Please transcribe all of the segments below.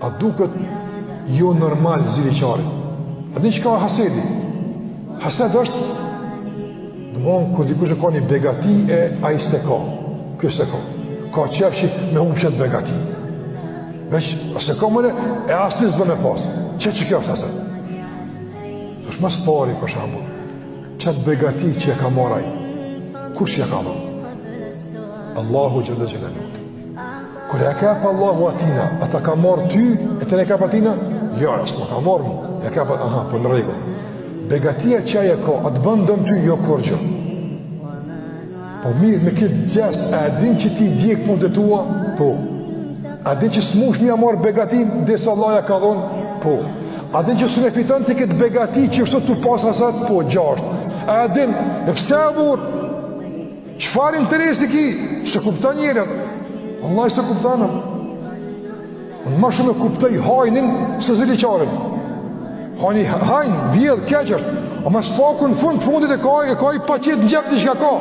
a duket jo normal ziliqari. A di që ka hasedi? Hased është, dëmonë, kër dikush e ka një begati e a i se ka, kjo se ka. Ka qefshit me humë qëtë begati. Veç, ase ka mëne, e as të zbë me pas. Që kjo është hased? është mas pari, për shambull, qëtë begati që e ka maraj, kush që e ka dha? Allahu Gjelle Gjelalut. Kër e ka pa Allahu atina, ata ka marë ty, e të ne ka pa atina? Ja, asë më ka marë mu, e ka pa, aha, për në regull. Begatia që e ka, atë bëndëm ty, jo kërgjë. Po mirë, me këtë gjest, a din që ti djekë mund të tua? Po. A din që s'mush mja marë begatin, dhe sa Allah ja ka dhonë? Po. A din që s'u ne fiton të këtë begati që është të pas asat? Po, 6. A din, e pse e burë? Qëfar interesi ki? Se kuptan njërën? Allah se kuptanëm. Unë ma shumë e kuptoj hajnin se ziliqarin. Hajn, vjedh, keqësht. A ma s'paku në fundit e ka i pacit në gjep të qka ka.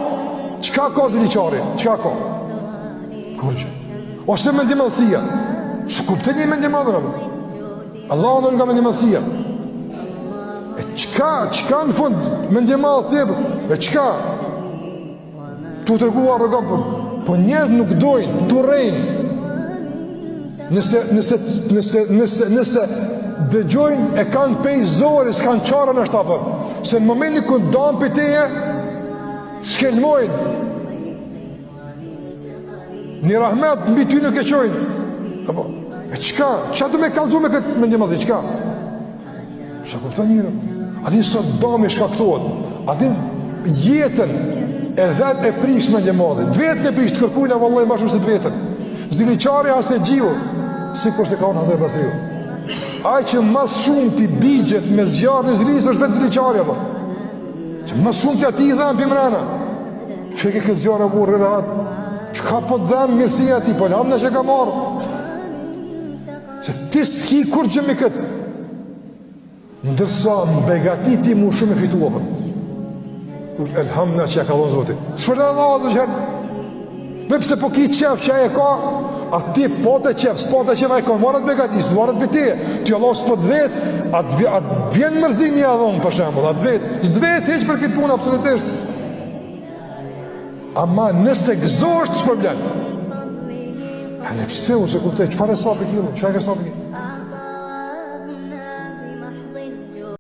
Qka ka ziliqari? Qka ka? Kërgjë. Ose në mendimalësia. Se kuptën një mendimalëra. Allah në nga mendimalësia. E qka në fund mendimalë të tebë? E qka? Tu të rëgua rëgam, po njerë nuk dojnë, tu rejnë. Nëse dëgjojnë e kanë pejzori, s'kanë qara në shtapër. Se në momentin kër damë për teje, s'kelmojnë. Një rahmet në bity nuk e qojnë. E qka? Qa du me kalzu me këtë mendimazë? Qka? Qa kupta njërë? Adin sot dami shkaktohet. Adin jetën e dhet e prish mendimazë. Dvetën e prish të kërkujnë a vallaj ma shumë se dvetën. Ziliqari asë e gjiu, si kur se ka unë Hazret Basriu. Aj që mas shumë ti bigjet me zjarë në zilisë është vetë ziliqari, apo? Që mas shumë ti ati i dhemë për mrena. Feke këtë zjarë a burë rërat. Që ka po dhemë mirësia ti, po në që ka marë. Se ti s'ki kur që me këtë. Ndërsa më begati ti mu shumë e fitua për. Elhamna që ja ka dhonë zotit. Së përre Allah zë qërë. Pëpse po ki qef që e ka, a ti po të qef, s'po të qef a e ka, marët begati, s'varët për ti. Ty Allah s'po të dhet, atë vjen mërzimi a dhonë për shembull, atë dhet. S'dvet heq për këtë punë, absolutisht. Ama nëse gëzosht, s'përblen. A ne pse u se kuptoj, qëfar e sa për kilo, qëfar e ka sa për kilo?